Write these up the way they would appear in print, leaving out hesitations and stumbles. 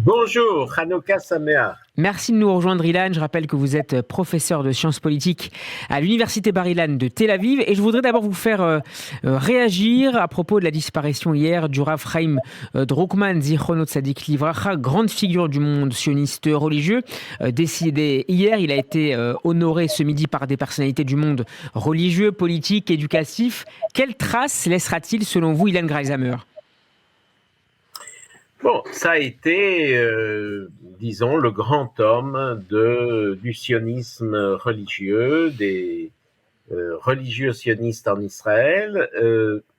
Bonjour, Hanouka Sameach. Merci de nous rejoindre, Ilan. Je rappelle que vous êtes professeur de sciences politiques à l'université Bar-Ilan de Tel Aviv. Et je voudrais d'abord vous faire réagir à propos de la disparition hier du Rav Chaim Drukman, Zichrono Tzadik Livracha, grande figure du monde sioniste religieux. Décédé hier, il a été honoré ce midi par des personnalités du monde religieux, politique, éducatif. Quelle trace laissera-t-il selon vous, Ilan Greisamer ? Bon, ça a été, disons, le grand homme du sionisme religieux, des religieux sionistes en Israël.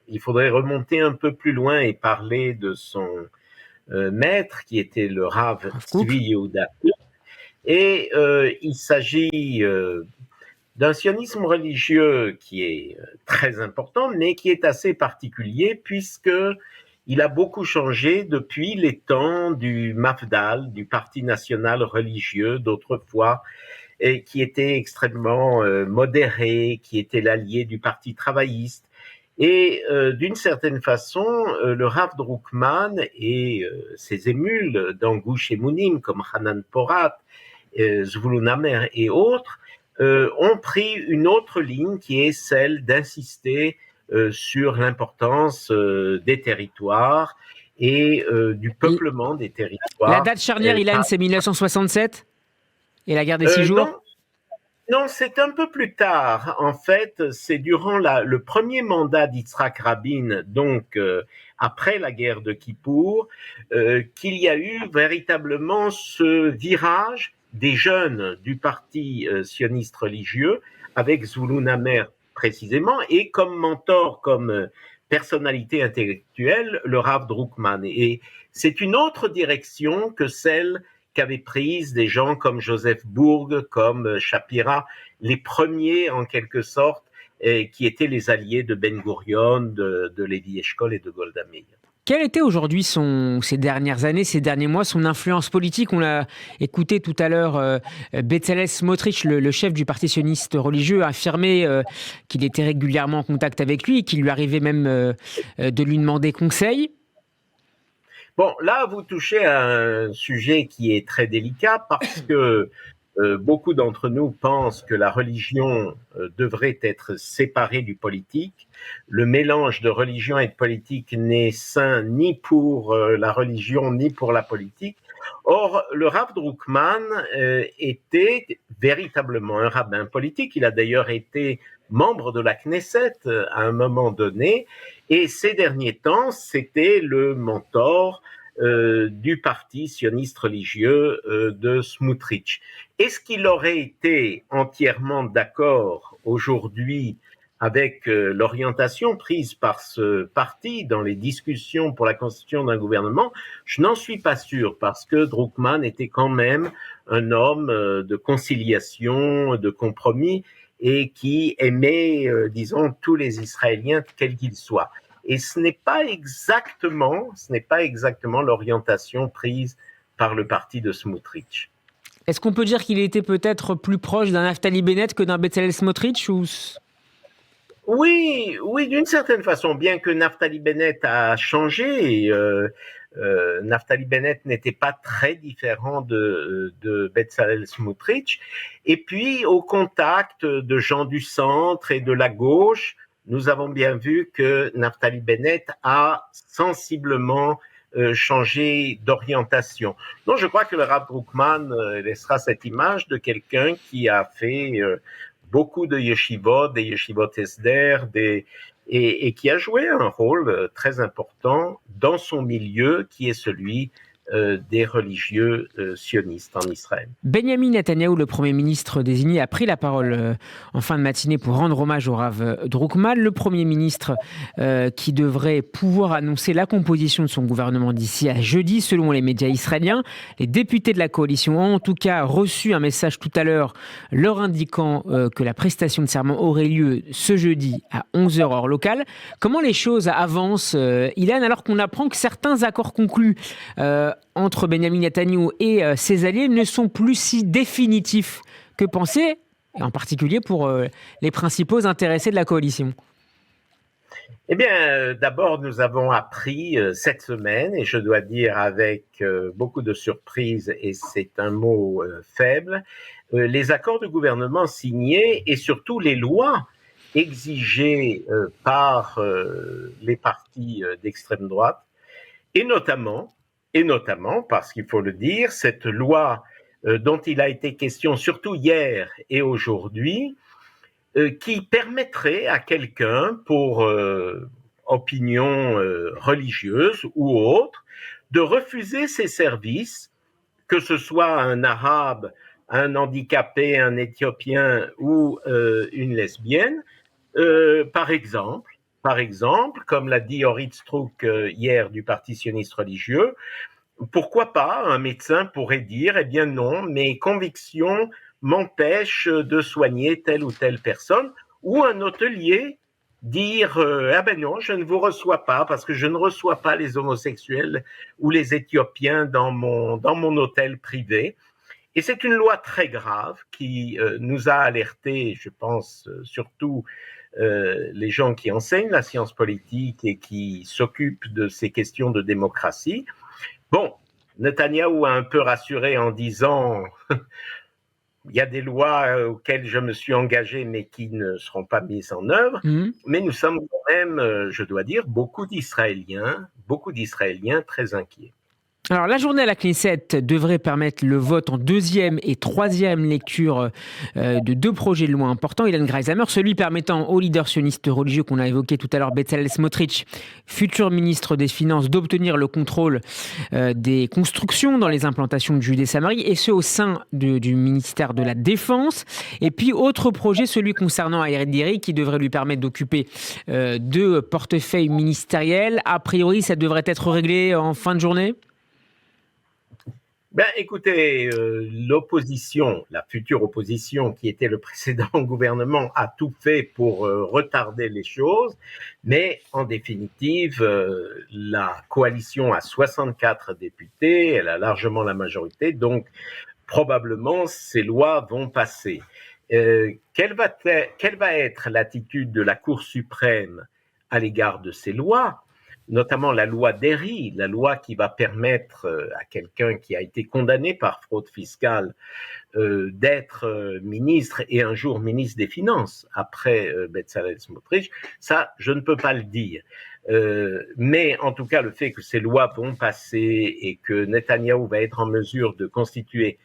Il faudrait remonter un peu plus loin et parler de son maître, qui était le Rav Tzvi Yehuda. Et il s'agit d'un sionisme religieux qui est très important, mais qui est assez particulier, puisque il a beaucoup changé depuis les temps du Mafdal, du Parti national religieux d'autrefois, et qui était extrêmement modéré, qui était l'allié du Parti travailliste. Et d'une certaine façon, le Rav Drukman et ses émules dans Gush Emunim, comme Hanan Porat, Zvulun Amer et autres, ont pris une autre ligne qui est celle d'insister sur l'importance des territoires et du peuplement des territoires. La date charnière, Ilan, c'est 1967 et la guerre des 6 jours. Non, c'est un peu plus tard. En fait, c'est durant le premier mandat d'Yitzhak Rabin, donc après la guerre de Kippour, qu'il y a eu véritablement ce virage des jeunes du parti sioniste religieux, avec Zvulun Amer précisément, et comme mentor, comme personnalité intellectuelle, le Rav Drukman. Et c'est une autre direction que celle qu'avaient prise des gens comme Joseph Bourg, comme Shapira, les premiers en quelque sorte, qui étaient les alliés de Ben Gurion, de Levi Eshkol et de Golda Meir. Quelle était aujourd'hui ces dernières années, ces derniers mois, son influence politique? On l'a écouté tout à l'heure, Bezalel Smotrich, le chef du parti sioniste religieux, a affirmé qu'il était régulièrement en contact avec lui et qu'il lui arrivait même de lui demander conseil. Bon, là, vous touchez à un sujet qui est très délicat parce que beaucoup d'entre nous pensent que la religion devrait être séparée du politique. Le mélange de religion et de politique n'est sain ni pour la religion ni pour la politique. Or, le Rav Drukman était véritablement un rabbin politique. Il a d'ailleurs été membre de la Knesset à un moment donné. Et ces derniers temps, c'était le mentor du parti sioniste religieux de Smotrich. Est-ce qu'il aurait été entièrement d'accord aujourd'hui avec l'orientation prise par ce parti dans les discussions pour la constitution d'un gouvernement? Je n'en suis pas sûr, parce que Drukman était quand même un homme de conciliation, de compromis, et qui aimait, disons, tous les Israéliens, quels qu'ils soient. Et ce n'est pas exactement l'orientation prise par le parti de Smotrich. Est-ce qu'on peut dire qu'il était peut-être plus proche d'un Naftali Bennett que d'un Bezalel Smotrich ou... Oui, d'une certaine façon, bien que Naftali Bennett a changé, Naftali Bennett n'était pas très différent de Bezalel Smotrich. Et puis, au contact de gens du centre et de la gauche, nous avons bien vu que Naftali Bennett a sensiblement changé d'orientation. Donc, je crois que le Rav Drukman laissera cette image de quelqu'un qui a fait beaucoup de yeshivot, des yeshivot Esder, et qui a joué un rôle très important dans son milieu, qui est celui des religieux sionistes en Israël. Benjamin Netanyahou, le Premier ministre désigné, a pris la parole en fin de matinée pour rendre hommage au Rav Drukman, le Premier ministre qui devrait pouvoir annoncer la composition de son gouvernement d'ici à jeudi, selon les médias israéliens. Les députés de la coalition ont en tout cas reçu un message tout à l'heure leur indiquant que la prestation de serment aurait lieu ce jeudi à 11h heure locale. Comment les choses avancent, Ilan, alors qu'on apprend que certains accords conclus entre Benjamin Netanyahou et ses alliés ne sont plus si définitifs que pensé, en particulier pour les principaux intéressés de la coalition? Eh bien, d'abord, nous avons appris cette semaine, et je dois dire avec beaucoup de surprise, et c'est un mot faible, les accords de gouvernement signés et surtout les lois exigées par les partis d'extrême droite, et notamment, parce qu'il faut le dire, cette loi dont il a été question surtout hier et aujourd'hui, qui permettrait à quelqu'un, pour opinion religieuse ou autre, de refuser ses services, que ce soit un arabe, un handicapé, un éthiopien ou une lesbienne, par exemple, comme l'a dit Orit Struk hier du Parti sioniste religieux, pourquoi pas un médecin pourrait dire, eh bien non, mes convictions m'empêchent de soigner telle ou telle personne, ou un hôtelier dire, ah ben non, je ne vous reçois pas parce que je ne reçois pas les homosexuels ou les Éthiopiens dans mon hôtel privé. Et c'est une loi très grave qui nous a alertés, je pense, surtout les gens qui enseignent la science politique et qui s'occupent de ces questions de démocratie. Bon, Netanyahou a un peu rassuré en disant il y a des lois auxquelles je me suis engagé mais qui ne seront pas mises en œuvre. Mais nous sommes quand même, je dois dire, beaucoup d'Israéliens très inquiets. Alors, la journée à la Knesset devrait permettre le vote en deuxième et troisième lecture de deux projets de loi importants. Ilan Greisamer, celui permettant aux leaders sionistes religieux qu'on a évoqué tout à l'heure, Bezalel Smotrich, futur ministre des Finances, d'obtenir le contrôle des constructions dans les implantations de Judée-Samarie, et ce au sein du ministère de la Défense. Et puis, autre projet, celui concernant Aéret Diri, qui devrait lui permettre d'occuper deux portefeuilles ministériels. A priori, ça devrait être réglé en fin de journée. Ben, écoutez, l'opposition, la future opposition qui était le précédent gouvernement, a tout fait pour retarder les choses, mais en définitive, la coalition a 64 députés, elle a largement la majorité, donc probablement ces lois vont passer. Quelle va être l'attitude de la Cour suprême à l'égard de ces lois ? Notamment la loi Deri, la loi qui va permettre à quelqu'un qui a été condamné par fraude fiscale d'être ministre et un jour ministre des Finances après Bezalel Smotrich, ça, je ne peux pas le dire. Mais en tout cas, le fait que ces lois vont passer et que Netanyahou va être en mesure de constituer,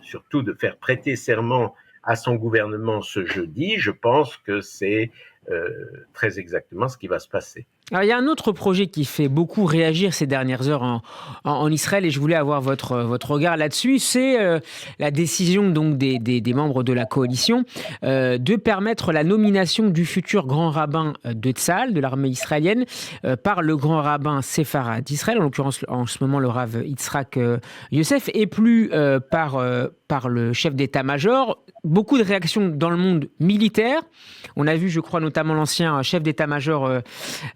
surtout de faire prêter serment à son gouvernement ce jeudi, je pense que c'est très exactement ce qui va se passer. Alors, il y a un autre projet qui fait beaucoup réagir ces dernières heures en Israël, et je voulais avoir votre regard là-dessus. C'est la décision donc des membres de la coalition de permettre la nomination du futur grand rabbin de Tzahal, de l'armée israélienne, par le grand rabbin séfarade d'Israël, en l'occurrence en ce moment le Rav Yitzhak Yosef, et plus par le chef d'état-major. Beaucoup de réactions dans le monde militaire. On a vu, je crois, notamment l'ancien chef d'état-major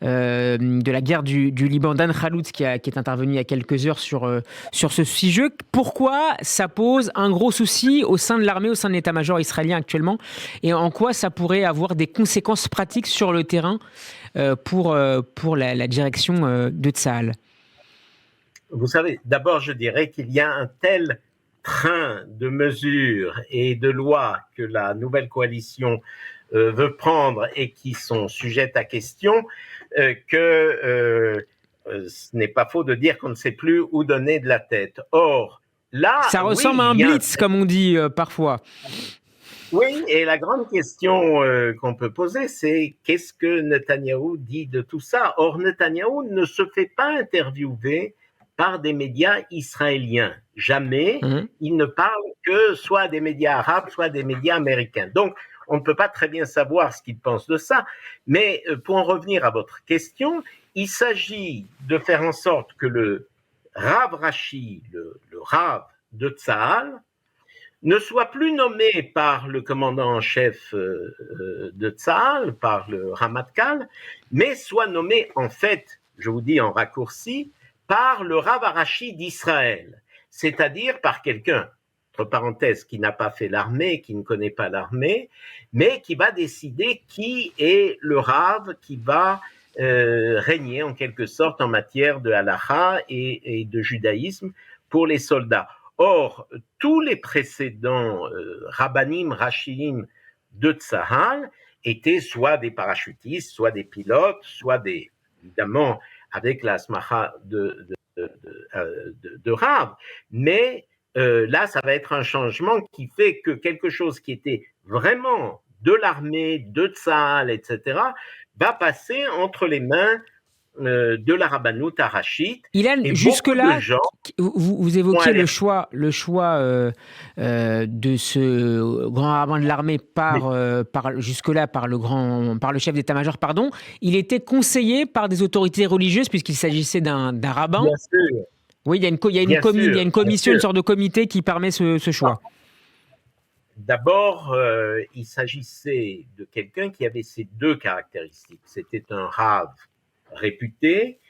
de la guerre du Liban, Dan Khaloutz, qui est intervenu il y a quelques heures sur ce sujet. Pourquoi ça pose un gros souci au sein de l'armée, au sein de l'état-major israélien actuellement, et en quoi ça pourrait avoir des conséquences pratiques sur le terrain pour la direction de Tzahal? Vous savez, d'abord, je dirais qu'il y a un tel train de mesures et de lois que la nouvelle coalition veut prendre et qui sont sujettes à question, que ce n'est pas faux de dire qu'on ne sait plus où donner de la tête. Or, là... Ça ressemble à un blitz, comme on dit parfois. Oui, et la grande question qu'on peut poser, c'est qu'est-ce que Netanyahou dit de tout ça? Or, Netanyahou ne se fait pas interviewer par des médias israéliens. Jamais. Il ne parle que soit des médias arabes, soit des médias américains. Donc, on ne peut pas très bien savoir ce qu'il pense de ça. Mais pour en revenir à votre question, il s'agit de faire en sorte que le Rav Rashi, le Rav de Tzahal, ne soit plus nommé par le commandant en chef de Tzahal, par le Ramatkal, mais soit nommé en fait, je vous dis en raccourci, par le Rav Arashi d'Israël, c'est-à-dire par quelqu'un entre parenthèses, qui n'a pas fait l'armée, qui ne connaît pas l'armée, mais qui va décider qui est le Rav qui va régner en quelque sorte en matière de halakha et de judaïsme pour les soldats. Or, tous les précédents rabbanim, rashim de Tzahal étaient soit des parachutistes, soit des pilotes, soit des, évidemment, avec la smacha de Rav. Mais là, ça va être un changement qui fait que quelque chose qui était vraiment de l'armée, de Tzahal, etc., va passer entre les mains de la rabbanout harashite. Ilan, jusque-là, vous évoquiez le choix de ce grand rabbin de l'armée jusque-là par le chef d'état-major, pardon. Il était conseillé par des autorités religieuses puisqu'il s'agissait d'un rabbin. Bien sûr. Oui, il y a une commission, une sorte de comité qui permet ce choix. D'abord, il s'agissait de quelqu'un qui avait ces deux caractéristiques. C'était un rav réputé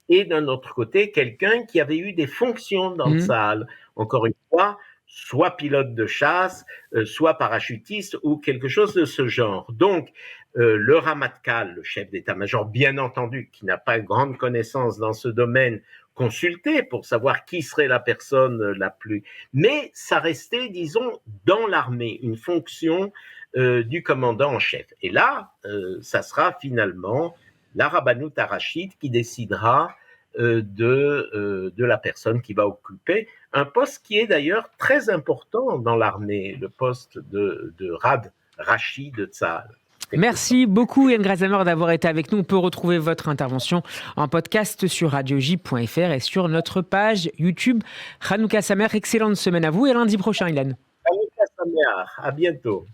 et d'un autre côté, quelqu'un qui avait eu des fonctions dans le Tzahal. Encore une fois, soit pilote de chasse, soit parachutiste ou quelque chose de ce genre. Donc, le Ramatkal, le chef d'état-major, bien entendu, qui n'a pas grande connaissance dans ce domaine, consulté pour savoir qui serait la personne la plus... Mais ça restait, disons, dans l'armée, une fonction du commandant en chef. Et là, ça sera finalement la rabbanout harashite qui décidera de la personne qui va occuper un poste qui est d'ailleurs très important dans l'armée, le poste de Rab Rashi de Tzahal. Merci beaucoup Yann Grazimer d'avoir été avec nous. On peut retrouver votre intervention en podcast sur radioj.fr et sur notre page YouTube. Hanouka Samer, excellente semaine à vous et à lundi prochain, Ilan. Hanouka Samer, à bientôt.